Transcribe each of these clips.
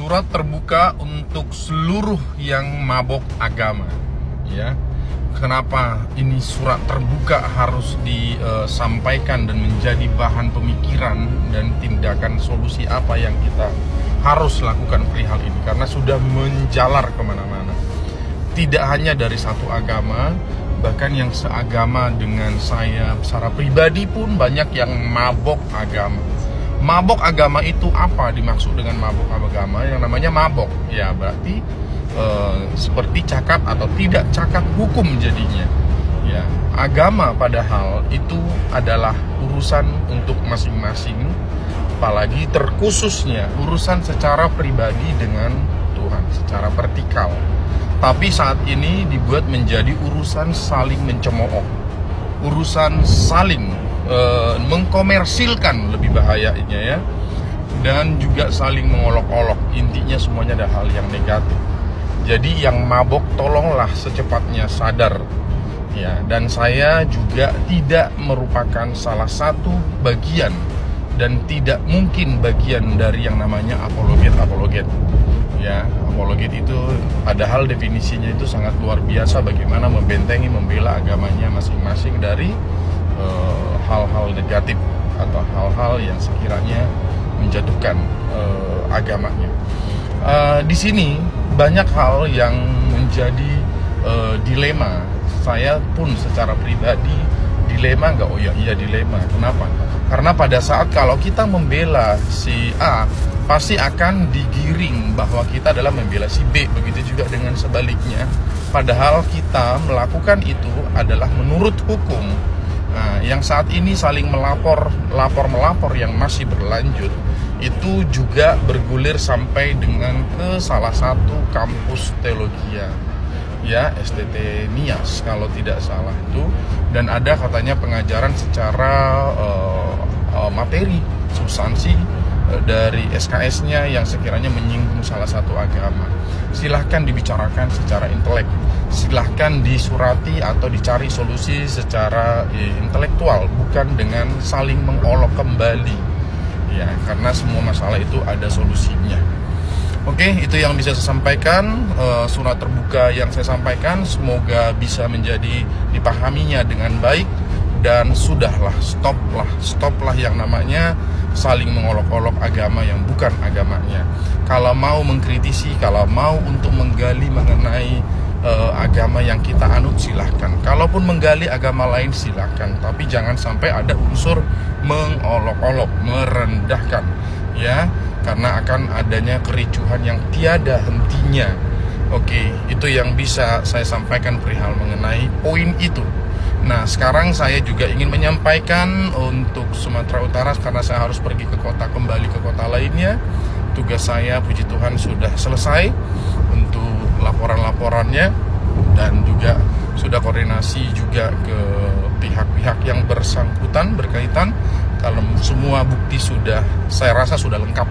Surat terbuka untuk seluruh yang mabok agama. Ya, kenapa ini surat terbuka harus disampaikan dan menjadi bahan pemikiran dan tindakan solusi apa yang kita harus lakukan perihal ini? Karena sudah menjalar kemana-mana. Tidak hanya dari satu agama, bahkan yang seagama dengan saya secara pribadi pun banyak yang mabok agama. Mabok agama itu apa dimaksud dengan mabok agama? Yang namanya mabok, ya berarti seperti cakap atau tidak cakap hukum jadinya. Ya, agama padahal itu adalah urusan untuk masing-masing, apalagi terkhususnya urusan secara pribadi dengan Tuhan, secara vertikal. Tapi saat ini dibuat menjadi urusan saling mencemooh, urusan saling mengkomersilkan, lebih bahayanya ya, dan juga saling mengolok-olok. Intinya semuanya ada hal yang negatif. Jadi yang mabok tolonglah secepatnya sadar ya. Dan saya juga tidak merupakan salah satu bagian dan tidak mungkin bagian dari yang namanya apologet ya. Apologet itu padahal definisinya itu sangat luar biasa, bagaimana membentengi, membela agamanya masing-masing dari hal-hal negatif atau hal-hal yang sekiranya menjatuhkan agamanya. Di sini banyak hal yang menjadi dilema. Saya pun secara pribadi dilema nggak? Oh ya, iya dilema. Kenapa? Karena pada saat kalau kita membela si A, pasti akan digiring bahwa kita adalah membela si B. Begitu juga dengan sebaliknya. Padahal kita melakukan itu adalah menurut hukum. Nah, yang saat ini saling melapor yang masih berlanjut itu juga bergulir sampai dengan ke salah satu kampus teologi ya, STT Nias kalau tidak salah itu, dan ada katanya pengajaran secara materi substansi dari SKS-nya yang sekiranya menyinggung salah satu agama. Silahkan dibicarakan secara intelek, silahkan disurati atau dicari solusi secara intelektual, bukan dengan saling mengolok kembali ya, karena semua masalah itu ada solusinya. Oke, itu yang bisa saya sampaikan. Surat terbuka yang saya sampaikan semoga bisa menjadi dipahaminya dengan baik. Dan sudahlah, stoplah yang namanya saling mengolok-olok agama yang bukan agamanya. Kalau mau mengkritisi, kalau mau untuk menggali mengenai agama yang kita anut, silahkan. Kalaupun menggali agama lain, silahkan. Tapi jangan sampai ada unsur mengolok-olok, merendahkan, ya, karena akan adanya kericuhan yang tiada hentinya. Oke, itu yang bisa saya sampaikan perihal mengenai poin itu. Nah, sekarang saya juga ingin menyampaikan untuk Sumatera Utara, karena saya harus pergi ke kota, kembali ke kota lainnya. Tugas saya, puji Tuhan, sudah selesai untuk laporan-laporannya, dan juga sudah koordinasi juga ke pihak-pihak yang bersangkutan berkaitan. Kalau semua bukti sudah, saya rasa sudah lengkap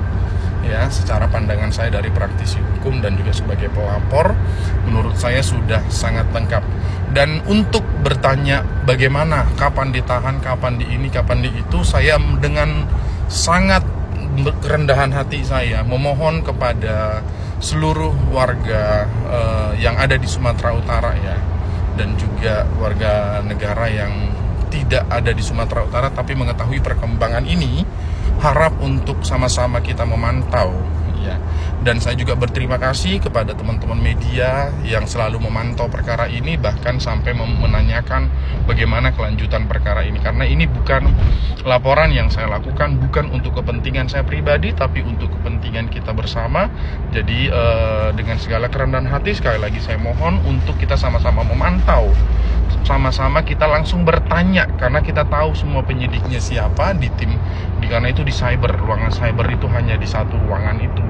ya, secara pandangan saya dari praktisi hukum dan juga sebagai pelapor, menurut saya sudah sangat lengkap. Dan untuk bertanya bagaimana, kapan ditahan, kapan di ini, kapan di itu, saya dengan sangat kerendahan hati saya memohon kepada seluruh warga yang ada di Sumatera Utara ya, dan juga warga negara yang tidak ada di Sumatera Utara tapi mengetahui perkembangan ini, harap untuk sama-sama kita memantau ya. Dan saya juga berterima kasih kepada teman-teman media yang selalu memantau perkara ini, bahkan sampai menanyakan bagaimana kelanjutan perkara ini, karena ini bukan laporan yang saya lakukan bukan untuk kepentingan saya pribadi, tapi untuk kepentingan kita bersama. Jadi dengan segala kerendahan hati, sekali lagi saya mohon untuk kita sama-sama memantau, sama-sama kita langsung bertanya, karena kita tahu semua penyidiknya siapa di tim, karena itu di cyber, ruangan cyber itu hanya di satu ruangan itu.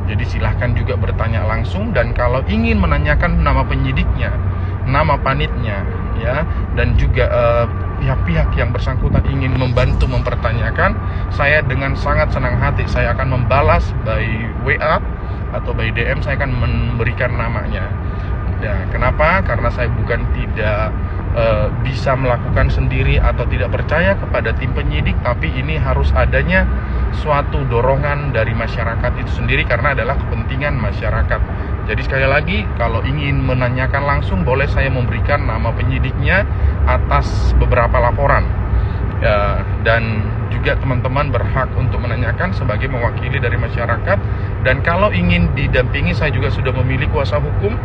Jadi silahkan juga bertanya langsung, dan kalau ingin menanyakan nama penyidiknya, nama panitnya ya, dan juga pihak-pihak yang bersangkutan ingin membantu mempertanyakan, saya dengan sangat senang hati saya akan membalas by WA atau by DM, saya akan memberikan namanya. Ya, kenapa? Karena saya bukan tidak bisa melakukan sendiri atau tidak percaya kepada tim penyidik, tapi ini harus adanya suatu dorongan dari masyarakat itu sendiri karena adalah kepentingan masyarakat. Jadi sekali lagi, kalau ingin menanyakan langsung, boleh saya memberikan nama penyidiknya atas beberapa laporan. Ya, dan juga teman-teman berhak untuk menanyakan sebagai mewakili dari masyarakat. Dan kalau ingin didampingi, saya juga sudah memilih kuasa hukum.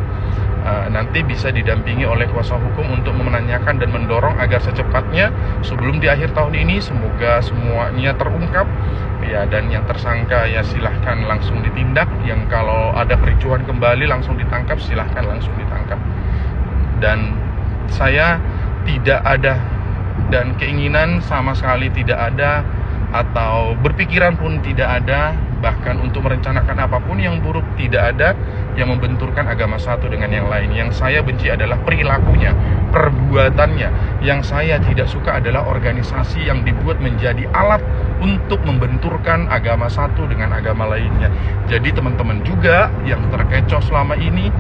Nanti bisa didampingi oleh kuasa hukum untuk menanyakan dan mendorong agar secepatnya sebelum di akhir tahun ini semoga semuanya terungkap ya, dan yang tersangka ya silahkan langsung ditindak, yang kalau ada kericuhan kembali langsung ditangkap, silahkan langsung ditangkap. Dan saya tidak ada, dan keinginan sama sekali tidak ada, atau berpikiran pun tidak ada, bahkan untuk merencanakan apapun yang buruk tidak ada yang membenturkan agama satu dengan yang lain. Yang saya benci adalah perilakunya, perbuatannya. Yang saya tidak suka adalah organisasi yang dibuat menjadi alat untuk membenturkan agama satu dengan agama lainnya. Jadi teman-teman juga yang terkecoh selama ini,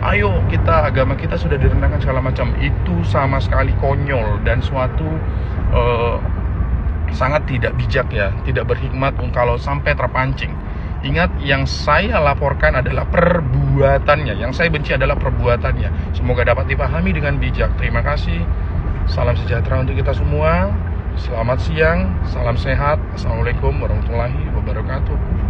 ayo kita, agama kita sudah direndahkan segala macam, itu sama sekali konyol dan suatu sangat tidak bijak ya, tidak berhikmat kalau sampai terpancing. Ingat, yang saya laporkan adalah perbuatannya, yang saya benci adalah perbuatannya. Semoga dapat dipahami dengan bijak. Terima kasih. Salam sejahtera untuk kita semua. Selamat siang, salam sehat. Assalamualaikum warahmatullahi wabarakatuh.